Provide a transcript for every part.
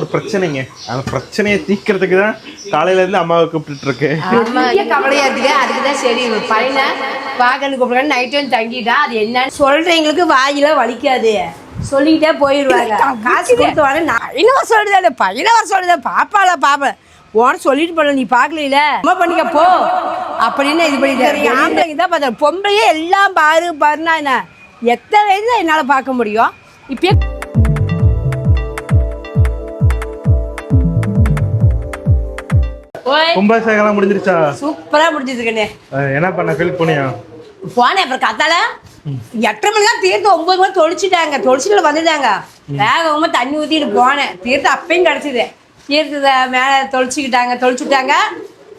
ஒரு பிரச்சனைங்க. அந்த பிரச்சனையை தீர்க்கறதுக்கு தான் காலையில இருந்து அம்மாவை கூப்பிட்டு இருக்கு. கவலையா இருக்கு. அதுக்குதான் சரி பையனை பார்க்கணும் கூப்பிடுறேன். நைட்டு வந்து தங்கிட்டா அது என்னன்னு சொல்றவங்களுக்கு வாயில வலிக்காது, சொல்லிக்கிட்டே போயிடுவாங்க. காசு கொடுத்து வர பையனை வர சொல்லுதானே, பையனை வர சொல்லுதான். பாப்பால பாப்பேன் ஓன சொல்லிட்டு போன நீ பார்க்கல அம்மா பண்ணிக்க போ அப்படின்னு இது பண்ணிட்டு ஆம்பளைங்க தான் பார்த்தா. பொம்பளையே எல்லாம் பாரு பாருன்னா என்ன எத்தனை வயசு என்னால் பார்க்க முடியும். இப்பயே கும்பாபிஷேகம் முடிஞ்சிருச்சா? சூப்பரா முடிஞ்சிருக்கேனே. என்ன பண்ண ஃபீல் பண்ணியா? போனேன் அப்புறம் கத்தால 8:30 மணிக்கெல்லாம் தீர்த்து 9 மணி தொளிச்சுட்டாங்க. தொளிச்சுட்டு வந்துட்டாங்க. வேகமா தண்ணி ஊற்றிட்டு போனேன். தீர்த்து அப்பயும் கிடச்சிது. தீர்த்தத்தை மேலே தொளிச்சுட்டாங்க.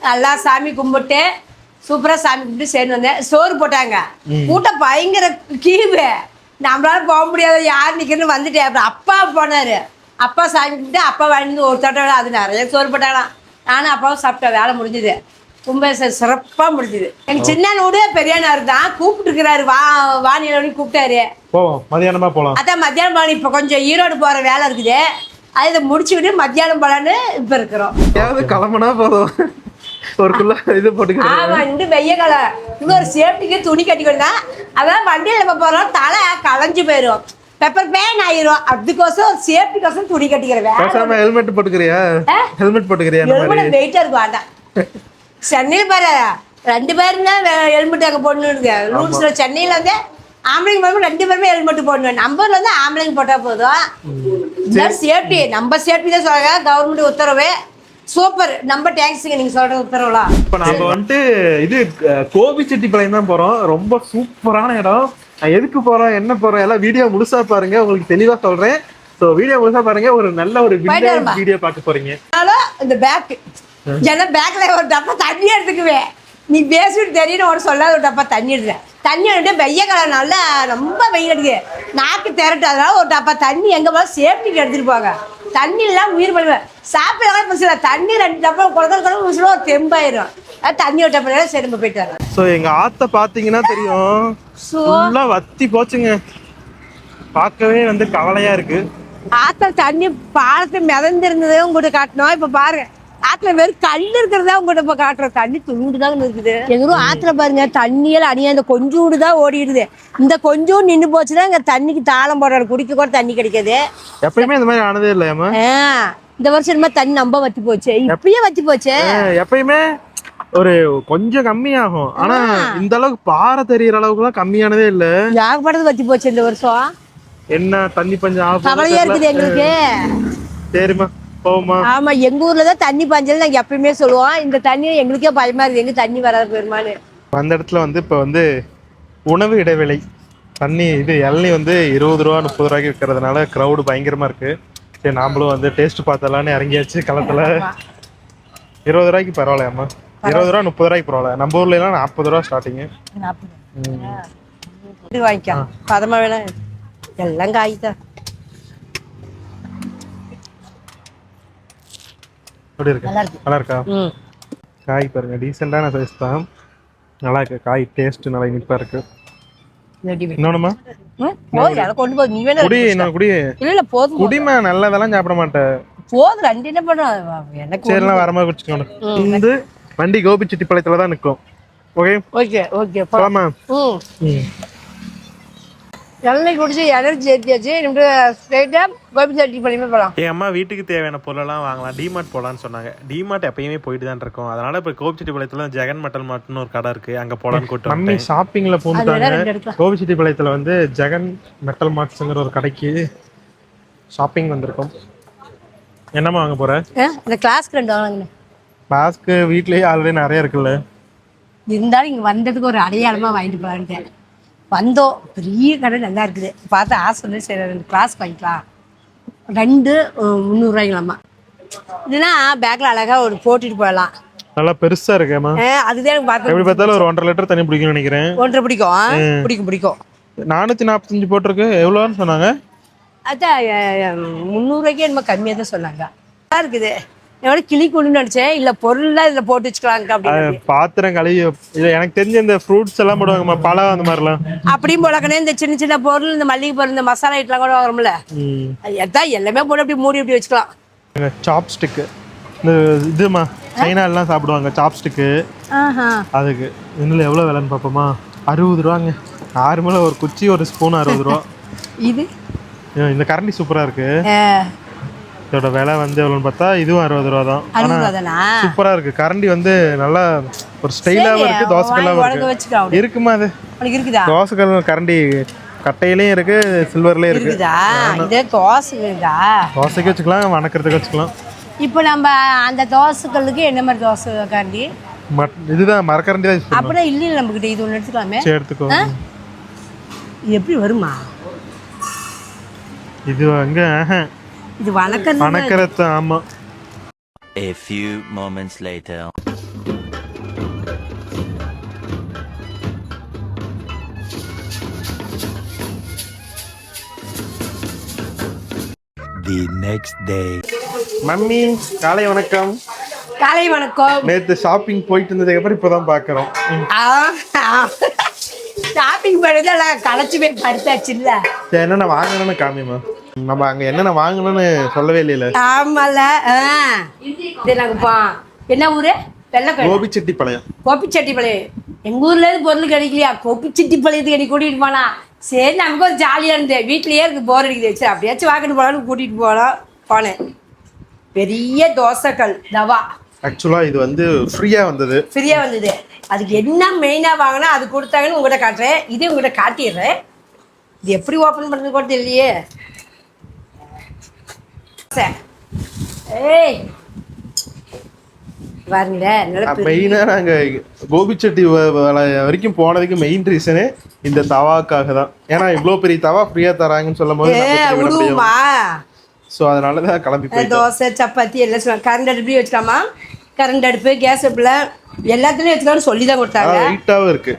நல்லா சாமி கும்பிட்டு சூப்பராக சாமி கும்பிட்டு சேர்ந்து வந்தேன். சோறு போட்டாங்க. கூட்டம் பயங்கர கீவு. நம்மளால போக முடியாத யார் நிற்கிறன்னு வந்துட்டேன். அப்புறம் அப்பா போனார். அப்பா சாமி கும்பிட்டு அப்பா வாங்கிட்டு ஒரு தட்டை அது நிறைய சோறு போட்டாங்களாம். நானும் அப்பாவும் சாப்பிட்டேன். வேலை முடிஞ்சுது. கும்பாபிஷேகம் சிறப்பாக முடிஞ்சுது. எங்கள் சின்னனோடு பெரியானார் தான் கூப்பிட்டுருக்கிறாரு. வானிலை கூப்பிட்டாரு. மதியானமா போகலாம். அதான் மத்தியானம் போகலாம். இப்போ கொஞ்சம் ஈரோடு போகிற வேலை இருக்குது. அதை இதை முடிச்சுக்கிட்டு மத்தியானம் போகலான்னு இப்போ இருக்கிறோம். கிளம்புனா போதும் ஒரு இது போட்டுக்கலாம். ஆமாம், இந்த வெய்ய காலம் இன்னொரு சேஃப்டிக்கு துணி கட்டிக்கிட்டு தான். அதான் வண்டியில் நம்ம போகிறோம் தலை களைஞ்சு போயிடும், பெப்பர் பேன் ஆயிரும். அதுக்கோசம் ஒரு சேஃப்டிக்கோசம் துணி கட்டிக்கிறேன். ஹெல்மெட் போட்டுக்கிறியா? ஹெல்மெட் போட்டுக்கிறியா? வெயிட்டாக இருக்கும். வேண்டாம். சென்னையில் பாரு 2 பேரும் தான் ஹெல்மெட் அங்கே போடணுங்க ரூல்ஸில். சென்னையில் வந்து ஆம்பளைங்க போய் 2 பேருமே ஹெல்மெட் போடணும். நம்பரில் வந்து ஆம்பளைங்க போட்டால் போதும். சேஃப்டி நம்ம சேஃப்டி தான் சொல்கிறாங்க. கவர்மெண்ட் உத்தரவு சூப்பர். நம்ம டேக்ஸுங்க நீங்கள் சொல்கிற உத்தரவுலாம். இப்போ நம்ம வந்துட்டு இது கோபிச்செட்டிப்பாளையம் தான் போகிறோம். ரொம்ப சூப்பரான இடம். நான் எதுக்கு போகிறோம் என்ன போகிறோம் எல்லாம் வீடியோ முழுசாக பாருங்க, உங்களுக்கு தெளிவாக சொல்கிறேன். ஸோ வீடியோ முழுசாக பாருங்க. ஒரு நல்ல ஒரு வீடியோ பார்க்க போகிறீங்க. இந்த பேக்கு ஏன்னா பேக்கில் ஒரு டப்பா தண்ணி எடுத்துக்குவேன். நீ பேசிட்டு தெரியும் ஒரு சொல்லாத ஒரு டப்பா தண்ணி எடுத்துறேன். தண்ணி எடுத்து வெய்ய காலம் நல்லா ரொம்ப வெயில் அடிக்குது. நாக்கு திரட்டு. அதனால ஒரு டப்பா தண்ணி எங்கே போனால் சேஃப்டிக்கு எடுத்துகிட்டு போங்க. தண்ணி எல்லாம் உயிர் பண்ணுவேன். சாப்பிடலாம் பிரச்சனை. தண்ணி 2 டப்பா குழந்தை ஒரு தெம்பாயிரும். தண்ணி ஒரு டப்பா சரி நம்ம போயிட்டு வரோம். ஸோ எங்கள் ஆற்றை பார்த்தீங்கன்னா தெரியும், ஃபுல்லாக வத்தி போச்சுங்க. பார்க்கவே வந்து கவலையாக இருக்குது. ஆற்றுல தண்ணி பாலத்தை மிதந்திருந்ததே உங்கள்கிட்ட காட்டணும். இப்போ பாருங்க ஆற்றுல வெறும் கல் இருக்கிறதா உங்கள்கிட்ட இப்போ காட்டுறோம். தண்ணி துணுண்டு தான் இருக்குது. எங்களும் ஆற்றுல பாருங்க தண்ணியெல்லாம் அணியா இந்த கொஞ்சோண்டு தான் ஓடிடுது. இந்த கொஞ்சம் நின்று போச்சுன்னா இங்கே தண்ணிக்கு தாளம் போடுற குடிக்க கூட தண்ணி கிடைக்காது. எப்பயுமே இந்த மாதிரி ஆனதே இல்லையாமா? இந்த வருஷம் என்ன தண்ணி ரொம்ப வத்தி போச்சு. இப்பயே வத்தி போச்சு. எப்பயுமே ஒரு கொஞ்சம் கம்மியாகும். ஆனா இந்த அளவுக்கு பாறை தெரியற அளவுக்கு எல்லாம் கம்மியானதே இல்ல. ஏகப்பட்டது வத்தி போச்சு இந்த வருஷம். என்ன தண்ணி பஞ்சம் கவலையா இருக்குது எங்களுக்கு. சரிம்மா போமா. ஆமா, எங்க ஊர்ல தான் தண்ணி பஞ்சல் நாங்க எப்பயுமே சொல்லுவோம். இந்த தண்ணி எங்களுக்கே பயமா இருக்குது. எங்க தண்ணி வராது போயிருமான்னு. அந்த இடத்துல வந்து இப்ப வந்து உணவு இடைவேளை. தண்ணி இது இளநீ வந்து 20 ரூபா 30 ரூபாய்க்கு விற்கிறதுனால க்ரௌடு பயங்கரமா இருக்கு. சரி நாமளும் வந்து டேஸ்ட் பார்த்தலான்னு இறங்கியாச்சு களத்துல. 20 ரூபாய்க்கு பரவாயில்லையாம்மா? 20 ரூபா 30 ரூபாய்க்கு பரவாயில்ல. நம்ம ஊர்ல எல்லாம் 40 ரூபா ஸ்டார்டிங்கு. வாங்கிக்கலாம் பதமா வேணாம். எல்லாம் காய் தான். எப்படி இருக்கு? நல்லா இருக்கா? காய் பாருங்க டீசெண்டான சைஸ் தான். நல்லா இருக்கு காய். டேஸ்ட் நல்லா இனிப்பா இருக்கு. இன்னொன்னுமா கொண்டு போது நீ வேணா குடி. நான் குடி இல்ல போதும். குடிமா நல்லதெல்லாம் சாப்பிட மாட்டேன். போதும் 2 என்ன பண்ணும் எனக்கு. சரிலாம் வரமா குடிச்சுக்கோங்க. இந்த வண்டி கோபிச்செட்டிப்பாளையத்துல தான் நிற்கும். ஓகே ஓகே ஓகே போலாமா? எண்ணெய் குடிச்சு எனர்ஜி ஏற்றியாச்சு. நம்ம ஸ்ட்ரைட்டா கோபிச்செட்டிப்பாளையமே போகலாம். என் அம்மா வீட்டுக்கு தேவையான பொருளெல்லாம் வாங்கலாம், டிமார்ட் போகலான்னு சொன்னாங்க. டிமார்ட் எப்பயுமே போயிட்டு தான் இருக்கும். அதனால இப்போ கோபிச்செட்டிப்பாளையத்துல ஜெகன் மெட்டல் மார்ட்னு ஒரு கடை இருக்கு, அங்கே போகலான்னு கூட்டு மம்மி ஷாப்பிங்ல போட்டாங்க. கோபிச்செட்டிப்பாளையத்துல வந்து ஜெகன் மெட்டல் மார்ட்ஸ்ங்கிற ஒரு கடைக்கு ஷாப்பிங் வந்திருக்கோம். என்னம்மா வாங்க போற? இந்த கிளாஸ்க்கு 2 வாங்க. கிளாஸ்க்கு வீட்லயே ஆல்ரெடி நிறைய இருக்குல்ல. இருந்தாலும் இங்கே வந்ததுக்கு ஒரு அடையாளமாக வாங்கிட்டு போகலான்ட்டு வந்தோம். பெரிய கடை நல்லா இருக்குது. பார்த்து ஆசை வந்து சரி 2 கிளாஸ் வாங்கிக்கலாம். 2 300 இதுனா பேக்கில் அழகாக ஒரு போட்டுட்டு போயிடலாம். நல்லா பெருசா இருக்கேம்மா. அதுதான் எனக்கு பார்த்து எப்படி பார்த்தாலும் ஒரு 1.5 லிட்டர் தண்ணி பிடிக்கும்னு நினைக்கிறேன். 1.5 பிடிக்கும். 445 போட்டிருக்கு. எவ்வளோன்னு சொன்னாங்க? அதான் 300 ரூபாய்க்கே என்னமோ கம்மியாக தான் சொன்னாங்க. நல்லா இருக்குது. எவ்வளோ கிளி கொண்டு நினச்சேன். இல்லை பொருள்லாம் இதில் போட்டு வச்சுக்கலாங்க அப்படின்னு. பாத்திரம் கழுவி எனக்கு தெரிஞ்ச இந்த ஃப்ரூட்ஸ் எல்லாம் போடுவாங்கம்மா, பழம் அந்த மாதிரிலாம் அப்படியும் போலக்கனே. இந்த சின்ன சின்ன பொருள் இந்த மல்லிகை பொருள் இந்த மசாலா ஐட்டம்லாம் கூட வரும்ல, அதான் எல்லாமே போட்டு அப்படி மூடி அப்படி வச்சுக்கலாம். சாப்ஸ்டிக்கு இந்த இதுமா சைனாலாம் சாப்பிடுவாங்க சாப்ஸ்டிக்கு. அதுக்கு இன்னும் எவ்வளோ விலைன்னு பார்ப்போமா? 60 ரூபாங்க. நார்மலாக ஒரு குச்சி ஒரு ஸ்பூன் 60 ரூபா. இது இந்த கரண்டி சூப்பராக இருக்கு. இதோட விலை வந்து எவ்வளோன்னு பார்த்தா இதுவும் 60 ரூபா தான். ஆனால் சூப்பராக இருக்குது. கரண்டி வந்து நல்லா ஒரு ஸ்டைலாகவும் இருக்குது, தோசைக்கல்லாகவும் இருக்குது. இருக்குமா அது? தோசைக்கல் கரண்டி கட்டையிலையும் இருக்கு, சில்வர்லேயும் இருக்குது. தோசைக்கு வச்சுக்கலாம், வணக்கிறதுக்கு வச்சுக்கலாம். இப்போ நம்ம அந்த தோசைக்கல்லுக்கு என்ன மாதிரி தோசை கரண்டி? இதுதான் மரக்கரண்டி தான் யூஸ் பண்ணுவோம். அப்படியே இல்லை நம்மக்கிட்ட, இது ஒன்று எடுத்துக்கலாமே. சரி எடுத்துக்கோ. இது எப்படி வருமா? இது அங்கே இது வணக்கறது. ஆமா. A few moments later. The next day. Mummy காலை வணக்கம். காலை வணக்கம். நேத்து ஷாப்பிங் போயிட்டு இருந்ததுக்கு அப்புறம் இப்பதான் பாக்குறோம். ஷாப்பிங் பண்ணது எல்லாம் களைச்சு போய் படுத்தாச்சு இல்ல. என்னென்ன வாங்கணும்னு காமிமா. நம்ம அங்க என்னென்ன வாங்கணும்னு சொல்லவே இல்லையில. ஆமால. இது நாங்க என்ன ஊரு? கோபிச்செட்டிப்பாளையம். கோபிச்செட்டிப்பாளையம் எங்க ஊர்ல இருந்து பொருள் கிடைக்கலையா? கோபிச்செட்டிப்பாளையத்துக்கு என்னை கூட்டிட்டு போனா சரி, நமக்கு ஒரு ஜாலியாக இருந்தேன். வீட்லேயே இருக்கு, போர் அடிக்குது. சரி அப்படியாச்சும் வாக்கிட்டு போகலான்னு கூட்டிகிட்டு போனேன். பெரிய தோசைக்கல் தவா. ஆக்சுவலாக இது வந்து ஃப்ரீயாக வந்தது. அதுக்கு என்ன மெயினாக வாங்கினா அது கொடுத்தாங்கன்னு உங்கள்கிட்ட காட்டுறேன். இதே உங்கள்கிட்ட காட்டிடுறேன். இது எப்படி ஓப்பன் பண்ணுறது கூட தெரியலையே. ஏய் மெயினாக நாங்கள் கோபிச்செட்டி வரைக்கும் போனதுக்கு மெயின் ரீசனே இந்த தவாக்காக தான். ஏன்னா இவ்வளோ பெரிய தவா ஃப்ரீயாக தராங்கன்னு சொல்லும் போது ஸோ அதனால தான் கிளம்பி போய் தோசை சப்பாத்தி எல்லாம் சொல்லுவாங்க. கரண்ட் அடுப்புலேயும் வச்சுக்கலாமா? கரண்ட் அடுப்பு கேஸ் அடுப்பில் எல்லாத்துலேயும் வச்சுக்கலாம்னு சொல்லி தான் கொடுத்தாங்க. வெயிட்டாகவும் இருக்கு,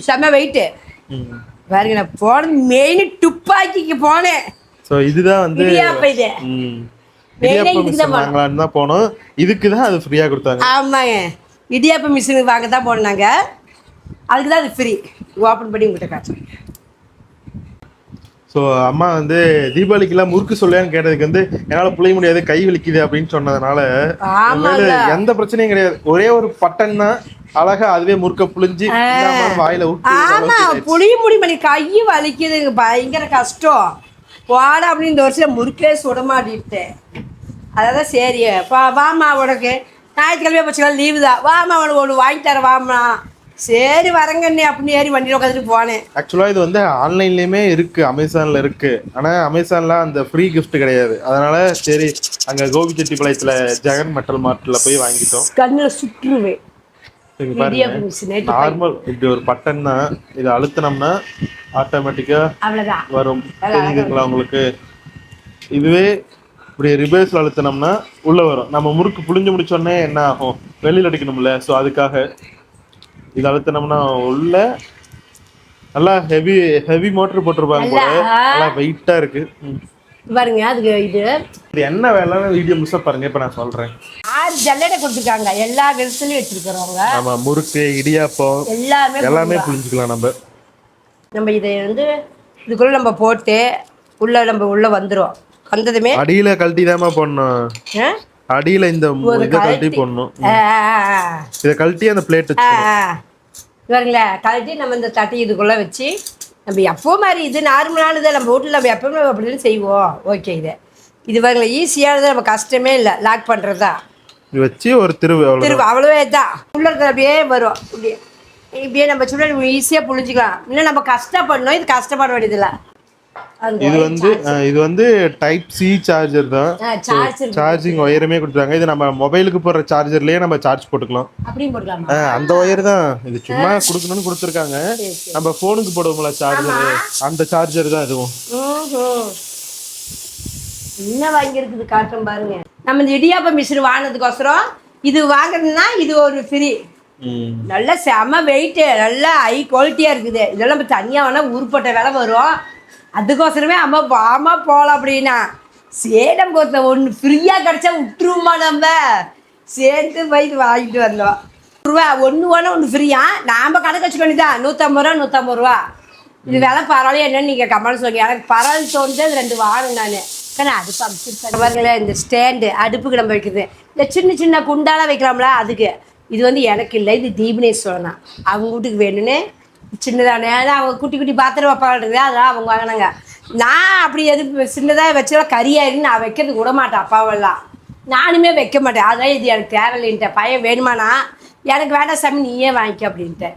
செம்ம வெயிட்டு. பாருங்க நான் போனது மெயின் துப்பாக்கிக்கு போனேன். ஸோ இதுதான் வந்து வாங்கலான்னு தான் போனோம். இதுக்கு தான் அது ஃப்ரீயாக கொடுத்தாங்க. ஆமாங்க, இடியாப்ப மிஷினுக்கு வாங்க தான் போனாங்க. அதுக்கு தான் அது ஃப்ரீ. ஓப்பன் பண்ணி உங்கள்கிட்ட காட்டுறேன். ஸோ அம்மா வந்து தீபாவளிக்கெல்லாம் முறுக்கு சொல்லையான்னு கேட்டதுக்கு வந்து என்னால் புளிய முடியாது, கை வலிக்குது அப்படின்னு சொன்னதுனால எந்த பிரச்சனையும் கிடையாது. ஒரே ஒரு பட்டன் தான், அழகா அதுவே முறுக்க புளிஞ்சு வாயில ஊற்றி புளிய முடியும். கை வலிக்குது, பயங்கர கஷ்டம். போட அப்படின்னு இந்த வருஷம் முறுக்கே சுட மாட்டிட்டேன். அதான் சரி வாமா உனக்கு ஞாயிற்றுக்கிழமையே போச்சுக்கலாம், லீவு தான், வாமா உனக்கு ஒன்று வாங்கி தர வாமா. சரி வரங்கண்ணே அப்படின்னு ஏறி வண்டியில் உட்காந்துட்டு போனேன். ஆக்சுவலாக இது வந்து ஆன்லைன்லேயுமே இருக்குது, அமேசானில் இருக்குது. ஆனால் அமேசானில் அந்த ஃப்ரீ கிஃப்ட் கிடையாது. அதனால் சரி அங்கே கோபிச்செட்டிப்பாளையத்தில் ஜெகன் மெட்டல் மார்ட்டில் போய் வாங்கிட்டோம். கண்ணில் சுற்றுவேன். நார்மல் இப்படி ஒரு பட்டன் தான், இதை அழுத்தினோம்னா ஆட்டோமேட்டிக்காக வரும். தெரிஞ்சுக்கலாம் உங்களுக்கு. இதுவே இப்படி ரிவர்ஸில் அழுத்தினோம்னா உள்ளே வரும். நம்ம முறுக்கு புளிஞ்சு முடிச்சோடனே என்ன ஆகும், வெளியில் அடிக்கணும்ல. ஸோ அதுக்காக இது அழுத்தினோம்னா உள்ள நல்லா ஹெவி மோட்டர் போட்டிருப்பாங்க போல, நல்லா வெயிட்டா இருக்கு பாருங்க. அதுக்கு இது என்ன வேலைன்னு வீடியோ மிஸ் பாருங்க. இப்ப நான் சொல்றேன். 6 ஜல்லடை கொடுத்துருக்காங்க, எல்லா விதத்துலயும் வச்சிருக்கிறவங்க. ஆமா, முறுக்கு இடியாப்பம் எல்லாமே புளிஞ்சுக்கலாம். நம்ம இதை வந்து இதுக்குள்ள நம்ம போட்டு உள்ள வந்துரும். வந்ததுமே அடியில கழட்டி தாமா போடணும். அடியில இந்த இதை கழட்டி போடணும். இதை கழட்டி அந்த பிளேட் இவருங்களே கழட்டி நம்ம இந்த தட்டி இதுக்குள்ள வச்சு நம்ம எப்போ மாதிரி இது நார்மலானது நம்ம வீட்டில் நம்ம எப்பவுமே அப்படின்னு செய்வோம். ஓகே, இது பாருங்களேன் ஈஸியானது, நம்ம கஷ்டமே இல்லை. லாக் பண்ணுறது தான் வச்சு ஒரு திருவு அவ்வளோவே தான். உள்ள இருக்கிற அப்படியே வரும். இப்படியே நம்ம சுட ஈஸியாக புழிஞ்சிக்கலாம். இன்னும் நம்ம கஷ்டப்படணும், இது கஷ்டப்பட வேண்டியதில்லை. இது வந்து டைப் சி சார்ஜர் தான். சார்ஜிங் ஒயருமே கொடுத்தாங்க. இது நம்ம மொபைலுக்கு போடுற சார்ஜர்லயே நம்ம சார்ஜ் போட்டுக்கலாம். அந்த ஒயர் தான் இது, சும்மா கொடுக்கணும்னு கொடுத்துருக்காங்க. நம்ம போனுக்கு போடுவோம்ல சார்ஜர், அந்த சார்ஜர் தான் இதுவும். என்ன வாங்கியிருக்குது காட்டும் பாருங்க. நம்ம இந்த இடியாப்ப மிஷின் வாங்கினதுக்கோசரம் இது வாங்குறதுன்னா இது ஒரு ஃப்ரீ. நல்ல செம வெயிட்டு, நல்லா ஹை குவாலிட்டியா இருக்குது. இதெல்லாம் நம்ம தனியா வேணா உருப்பட்ட விலை வரும். அதுக்கோசரமே அம்மா வாமா போகலாம் அப்படின்னா சேடம் கோத்த ஒன்று ஃப்ரீயாக கிடச்சா விட்டுருவோமா நம்ம சேர்த்து போயிட்டு வாங்கிட்டு வரலாம். ரூபா ஒன்று வேணா ஒன்று ஃப்ரீயா நாம் கணக்கு வச்சுக்க வேண்டியதான். 150 ரூபா இது விலை பரவாயில்ல. என்னன்னு நீங்கள் கமெண்ட் சொல்லுங்க. எனக்கு பரவாயில்ல தோணுது. அது 2 வாங்கணும். நான் அடுப்பு அமைச்சிருக்காங்க பாருங்களேன். இந்த ஸ்டாண்டு அடுப்புக்கு நம்ம வைக்கிறது, இந்த சின்ன சின்ன குண்டாலாம் வைக்கலாம்ல அதுக்கு. இது வந்து எனக்கு இல்லை, இது தீபனேஸ்வரனா அவங்க வீட்டுக்கு வேணும்னு சின்னதானே. அவங்க குட்டி குட்டி பாத்திரம் வைப்பாங்க, அதெல்லாம் அவங்க வாங்கினாங்க. நான் அப்படி எது சின்னதாக வச்சாலும் கறியாயிருந்து நான் வைக்கிறதுக்கு விட மாட்டேன் அப்பாவெல்லாம். நானுமே வைக்க மாட்டேன். அதெல்லாம் இது எனக்கு தேவையில்லைன்ட்டேன். பையன் வேணுமானா எனக்கு வேண்டாம் சாமி நீயே வாங்கிக்க அப்படின்ட்டேன்.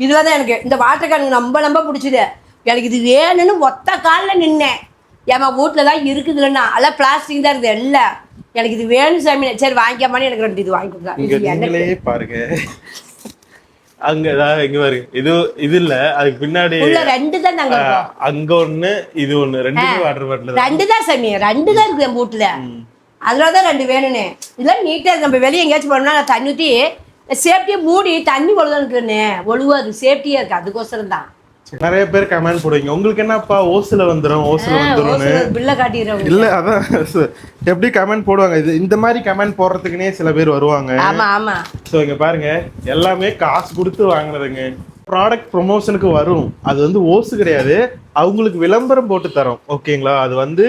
இதுவாக தான் எனக்கு இந்த வாட்டர் கேனுக்கு ரொம்ப பிடிச்சிது. எனக்கு இது வேணும்னு ஒத்த காலில் நின்னேன். ஏமா வீட்டில் தான் இருக்குது இல்லைன்னா அதெல்லாம் பிளாஸ்டிக் தான் இருக்குது எல்லாம். எனக்கு இது வேணும் சாமி, சரி வாங்கிக்காமான்னு எனக்கு 2 இது வாங்கி கொடுத்தா. பாருங்க அங்கதான் இங்க பாருங்க, இது இல்ல அதுக்கு பின்னாடி 2 தான் நாங்க அங்க ஒண்ணு இது ஒண்ணு 2 வாட்டர் பாட்டில் 2 தான் சாமி, 2 தான் இருக்குது என் வீட்டுல. அதனாலதான் 2 வேணும்னு. இதெல்லாம் நீட்டா நம்ம வெளியே எங்கேயாச்சும் போனோம்னா நான் தண்ணி ஊற்றி சேஃப்டியா மூடி தண்ணி ஒழுதானுக்குன்னு ஒழுவாது, சேஃப்டியா இருக்கு. அதுக்கோசரம் தான் நிறைய பேர் கமெண்ட் போடுவீங்க, உங்களுக்கு என்னப்பா ஓசுல வந்துரும் பில்ல காட்டிடுறோம் இல்ல. அதான் எப்படி கமெண்ட் போடுவாங்க, இது இந்த மாதிரி கமெண்ட் போடுறதுக்குன்னே சில பேர் வருவாங்க. ஆமா ஆமா. சோ இங்க பாருங்க, எல்லாமே காசு கொடுத்து வாங்குறதுங்க. ப்ராடக்ட் ப்ரொமோஷனுக்கு வரும், அது வந்து ஓசு கிடையாது, அவங்களுக்கு விளம்பரம் போட்டு தரோம். ஓகேங்களா, அது வந்து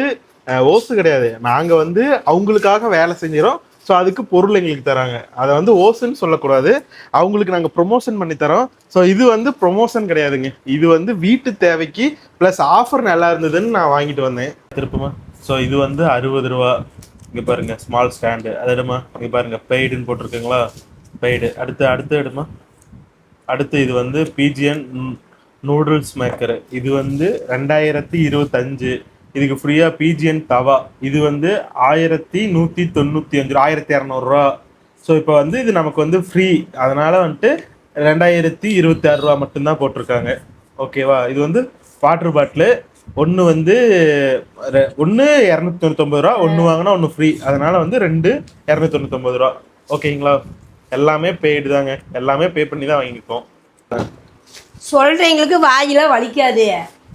ஓசு கிடையாது. நாங்க வந்து அவங்களுக்காக வேலை செஞ்சிரோம். ஸோ அதுக்கு பொருள் எங்களுக்கு தராங்க, அதை வந்து ஓசுன்னு சொல்லக்கூடாது, அவங்களுக்கு நாங்கள் ப்ரொமோஷன் பண்ணி தரோம். ஸோ இது வந்து ப்ரொமோஷன் கிடையாதுங்க, இது வந்து வீட்டு தேவைக்கு ப்ளஸ் ஆஃபர் நல்லா இருந்ததுன்னு நான் வாங்கிட்டு வந்தேன். திருப்பமா ஸோ இது வந்து 60 ரூபா. இங்கே பாருங்க ஸ்மால் ஸ்டாண்டு, அது எடுமா. இங்கே பாருங்க பெய்டுன்னு போட்டிருக்குங்களா, பெய்டு. அடுத்து எடுமா. அடுத்து இது வந்து பிஜிஎன் நூடுல்ஸ் மேக்கர், இது வந்து 2025. இதுக்கு ஃப்ரீயா பிஜிஎன் தவா, இது வந்து 1195 1200 ரூபா. ஸோ இப்போ வந்து இது நமக்கு வந்து ஃப்ரீ, அதனால வந்துட்டு 2026 ரூபா மட்டும்தான் போட்டிருக்காங்க. ஓகேவா, இது வந்து வாட்டர் பாட்டில் ஒன்று வந்து 299 ரூபா, ஒன்று வாங்கினா ஒன்று ஃப்ரீ, அதனால வந்து 2 299 ரூபா. ஓகேங்களா, எல்லாமே பெய்டு தாங்க, எல்லாமே பே பண்ணி தான் வாங்கிக்கோம். சொல்றவங்களுக்கு வாயில வலிக்காது,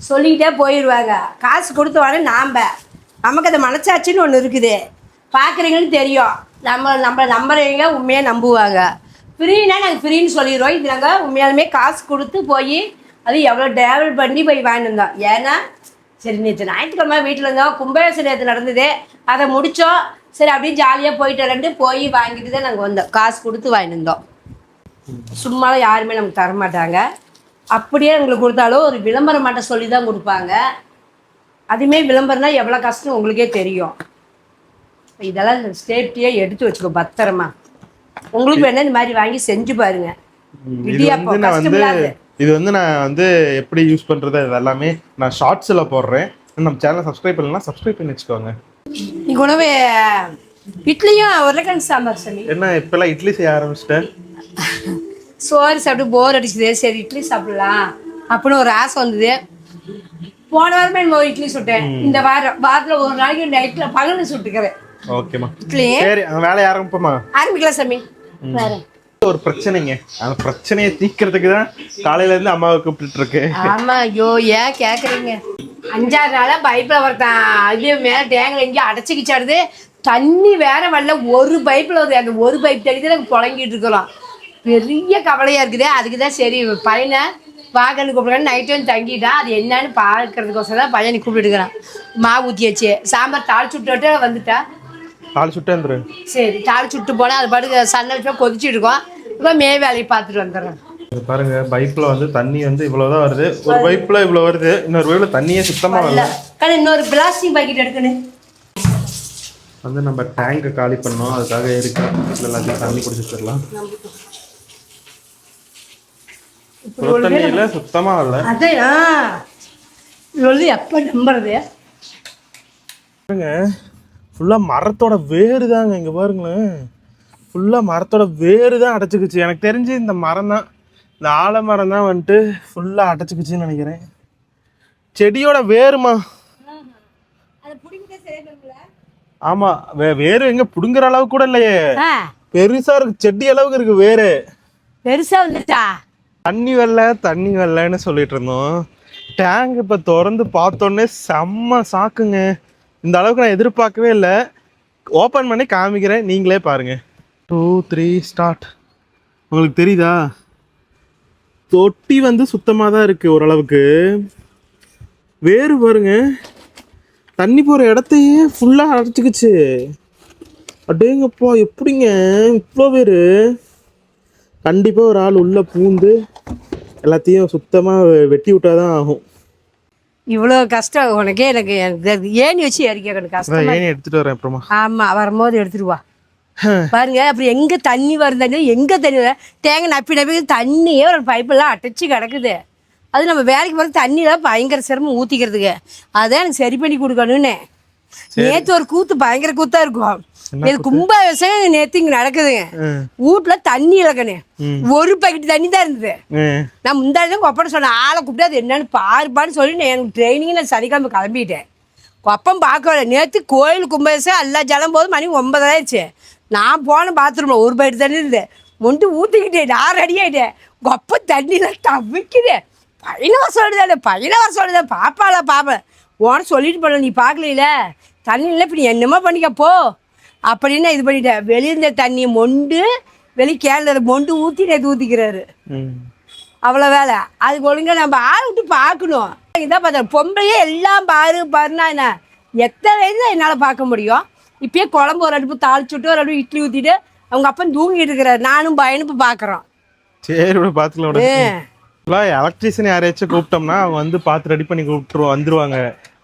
சொல்லிக்கிட்டே போயிடுவாங்க. காசு கொடுத்து வாங்க நமக்கு அந்த மனசாட்சின்னு ஒன்று இருக்குது. பார்க்குறீங்கன்னு தெரியும், நம்ம நம்புறவங்க உண்மையாக நம்புவாங்க. ஃப்ரீனா நாங்கள் ஃப்ரீன்னு சொல்லிடுவோம். இது நாங்கள் உண்மையாலுமே காசு கொடுத்து போய் அது எவ்வளோ டேவல் பண்ணி போய் வாங்கிட்டு வந்தோம். ஏன்னா சரி நேற்று ஞாயிற்றுக்கிழமை வீட்டில் இருந்தோம், கும்பாபிஷேகம் நேற்று நடந்தது, அதை முடித்தோம். சரி அப்படியே ஜாலியாக போயிட்டு போய் வாங்கிட்டு தான் நாங்கள் வந்தோம். காசு கொடுத்து வாங்கிட்டு வந்தோம். சும்மாலாம் யாருமே நமக்கு தரமாட்டாங்க. அப்படியே உங்களுக்கு கொடுத்தாலும் ஒரு விளம்பரம் மட்டும் சொல்லி தான் கொடுப்பாங்க. அதுவுமே விளம்பரம்னா எவ்வளோ கஷ்டம் உங்களுக்கே தெரியும். இதெல்லாம் சேஃப்டியாக எடுத்து வச்சுக்கோ பத்திரமா. உங்களுக்கு வேணா இந்த மாதிரி வாங்கி செஞ்சு பாருங்க. இது வந்து நான் வந்து எப்படி யூஸ் பண்றது அது எல்லாமே நான் ஷார்ட்ஸ்ல போடுறேன். நம்ம சேனலை சப்ஸ்கிரைப் பண்ணலாம், சப்ஸ்கிரைப் பண்ணி வச்சுக்கோங்க. நீ உணவு இட்லியும் உருளைக்கிழங்கு சாம்பார் சொல்லி என்ன இப்பெல்லாம் இட்லி செய்ய ஆரம்பிச்சிட்டேன். சோறு சாப்பிட்டு போர் அடிச்சுது, சரி இட்லி சாப்பிடலாம் அப்படின்னு ஒரு ஆசை வந்தது. போன வாரமே நம்ம இட்லி சுட்டேன். இந்த வாரத்துல ஒரு நாளைக்கு நைட்ல பகல் சுட்டுக்கிறேன். ஓகேமா, சரி வேலையை ஆரம்பிக்கலாம் சாமி. வேற ஒரு பிரச்சனைங்க, அந்த பிரச்சனையை தீக்கிறதுக்கு தான் காலையில இருந்து அம்மாவை கூப்பிட்டு இருக்கு. ஆமா, ஐயோ ஏன் கேக்குறீங்க? 5-6 நாளா பைப்ல ஒருத்தன் இது மேல டேங்க்ல எங்கேயும் அடைச்சிக்கிச்சாடுது, தண்ணி வேற வரல. ஒரு பைப்ல அந்த ஒரு பைப் தண்ணி தான் புழங்கிட்டு இருக்கிறோம். பெரிய கவலையா இருக்குது. அதுக்குதான் சரி பையனை வாகனு கூப்பிடுறான்னு நைட்டு வந்து தங்கிட்டான். அது என்னன்னு பார்க்கறதுக்கோசரம் தான் பையனை கூப்பிட்டுக்கிறான். மாவு ஊற்றியாச்சு, சாம்பார் தாளிச்சு விட்டு வந்துட்டா. தாளி சுட்டு வந்துடும். சரி தாளி சுட்டு போனா அது பாட்டுக்கு சன்ன வச்சு கொதிச்சுட்டு இருக்கோம். இப்போ மே வேலையை பார்த்துட்டு வந்துடுறேன். பாருங்க பைப்ல வந்து தண்ணி வந்து இவ்வளவுதான் வருது, ஒரு பைப்ல இவ்வளவு வருது, இன்னொரு பைப்ல தண்ணியே சுத்தமா வரல. இன்னொரு பிளாஸ்டிக் பாக்கெட் எடுக்கணும். வந்து நம்ம டேங்க் காலி பண்ணோம், அதுக்காக இருக்கு எல்லாத்தையும் தண்ணி குடிச்சிடலாம். தண்ணியில சுத்தமா வரல. அதான் எப்ப நம்புறது? ஃபுல்லா மரத்தோட வேறு தாங்க, இங்க பாருங்களேன். ஃபுல்லா மரத்தோட வேறு தான் அடைச்சிக்கிச்சு. எனக்கு தெரிஞ்சு இந்த மரம் தான், இந்த ஆலமரம் தான் வந்துட்டு ஃபுல்லா அடைச்சிக்கிச்சுன்னு நினைக்கிறேன். செடியோட வேறுமா? ஆமா, வேறு எங்க புடுங்குற அளவுக்கு கூட இல்லையே, பெருசா இருக்கு, செடி அளவுக்கு இருக்கு வேறு. பெருசா வந்துட்டா. தண்ணி வரலன்னு சொல்லிட்டு இருந்தோம். டேங்க் இப்ப திறந்து பார்த்தோன்னே செம்ம சாக்குங்க. இந்த அளவுக்கு நான் எதிர்பார்க்கவே இல்லை. ஓப்பன் பண்ணி காமிக்கிறேன், நீங்களே பாருங்க. 2 3 ஸ்டார்ட். உங்களுக்கு தெரியுதா? தொட்டி வந்து சுத்தமாக தான் இருக்கு ஓரளவுக்கு. வேறு பாருங்க, தண்ணி போகிற இடத்தையே ஃபுல்லாக அடைச்சிக்கிச்சு. அடேங்கப்பா, எப்படிங்க இவ்வளோ பேர்? கண்டிப்பாக ஒரு ஆள் உள்ளே பூந்து எல்லாத்தையும் சுத்தமாக வெட்டி விட்டாதான் ஆகும். இவ்வளோ கஷ்டம் உனக்கே எனக்கு ஏணி வச்சு ஏறிக்க எனக்கு கஷ்டம். ஏணி எடுத்துகிட்டு வரேன் அப்புறமா. ஆமாம், வரும்போது எடுத்துட்டு வா. பாருங்க அப்புறம் எங்கே தண்ணி வருது, எங்கே தண்ணி வர தேங்காய் நப்பி தண்ணியே ஒரு பைப்பெல்லாம் அடைச்சி கிடக்குது. அது நம்ம வேலைக்கு போகிற தண்ணியெல்லாம் பயங்கர சிரமம் ஊற்றிக்கிறதுக்கு. அதான் எனக்கு சரி பண்ணி கொடுக்கணுன்னு. நேற்று ஒரு கூத்து பயங்கர கூத்தாக இருக்கும். இது கும்பாபிஷேகம் நேற்று இங்கே நடக்குதுங்க. வீட்டில் தண்ணி இலக்கணே, ஒரு பாக்கெட் தண்ணி தான் இருந்தது. நான் முந்தாடி தான் கொப்பனை சொன்னேன், ஆளை கூப்பிட்டு அது என்னன்னு பாருப்பான்னு சொல்லி எனக்கு ட்ரைனிங் நான் சனிக்கிழமை கிளம்பிட்டேன். கொப்பம் பார்க்கல. நேற்று கோயில் கும்பாபிஷேகம் எல்லா ஜலம் போது மணி 9 ஆயிடுச்சு. நான் போன பாத்ரூமில் ஒரு பாக்கெட் தண்ணி இருந்தது. மொண்டு ஊற்றிக்கிட்டேன், நான் ரெடி ஆகிட்டேன். கொப்பை தண்ணியில் தவிக்கிறேன். பையனை வர சொல்லுதே பாப்பேன் உன சொல்லிட்டு போன, நீ பார்க்கல தண்ணியில் இப்படி என்னமோ பண்ணிக்கப்போ அப்படின்னு இது பண்ணிட்டேன். வெளியிருந்த தண்ணியை மொண்டு கேனில் மொண்டு ஊற்றி நேற்று ஊற்றிக்கிறாரு. அவ்வளோ வேலை. அதுக்கு ஒழுங்கா நம்ம ஆள் விட்டு பார்க்கணும். இதான் பார்த்தேன் பொம்பளையே எல்லாம் பாருன்னா என்ன எத்தனை வயது தான் என்னால் பார்க்க முடியும். இப்பயே குழம்பு ஒரு அடுப்பு தாளிச்சுட்டு ஒரு அடுப்பு இட்லி ஊற்றிட்டு அவங்க அப்பன் தூங்கிட்டு இருக்கிறாரு. நானும் பையனுப்பு பார்க்குறோம். சரி பார்த்துக்கலாம். எலக்ட்ரீஷியன் யாரையாச்சும் கூப்பிட்டோம்னா அவங்க வந்து பார்த்து ரெடி பண்ணி வந்துருவாங்க.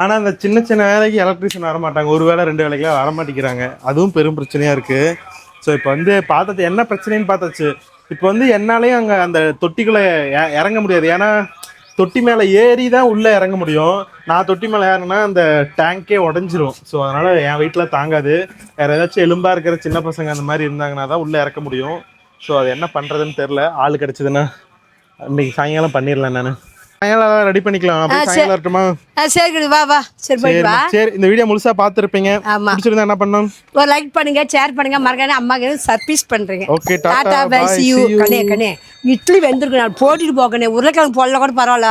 ஆனால் அந்த சின்ன சின்ன வேலைக்கு எலக்ட்ரீஷியன் வரமாட்டாங்க. ஒரு வேலை 2 வேலைக்கெல்லாம் வரமாட்டேங்கிறாங்க. அதுவும் பெரும் பிரச்சனையாக இருக்குது. ஸோ இப்போ வந்து பார்த்தது என்ன பிரச்சனைன்னு பார்த்தாச்சு. இப்போ வந்து என்னாலேயும் அங்கே அந்த தொட்டிக்குள்ளே இறங்க முடியாது. ஏன்னா தொட்டி மேலே ஏறி தான் உள்ளே இறங்க முடியும். நான் தொட்டி மேலே ஏறினா அந்த டேங்கே உடஞ்சிரும். ஸோ அதனால் என் வீட்டில் தாங்காது. வேறு ஏதாச்சும் எலும்பாக இருக்கிற சின்ன பசங்க அந்த மாதிரி இருந்தாங்கன்னா தான் உள்ளே இறக்க முடியும். ஸோ அது என்ன பண்ணுறதுன்னு தெரில. ஆள் கிடச்சிதுன்னா இன்னைக்கு சாயங்காலம் பண்ணிடலாம். நான் சாயங்காலம் ரெடி பண்ணிக்கலாம். சாயங்காலம் வரட்டுமா? சரி வா. சரி, இந்த வீடியோ முழுசா பார்த்துருப்பீங்க. பிடிச்சிருந்தா என்ன பண்ணணும்? ஒரு லைக் பண்ணுங்க, ஷேர் பண்ணுங்க, மறக்காம அம்மாக்கு சர்ப்ரைஸ் பண்றீங்க. Okay, tata bye. See you. கண்ணே இட்லி வெந்திருக்கு, நான் போட்டுட்டு போக்கனே. உருளைக்கிழங்கு போடல கூட பரவாயில்ல.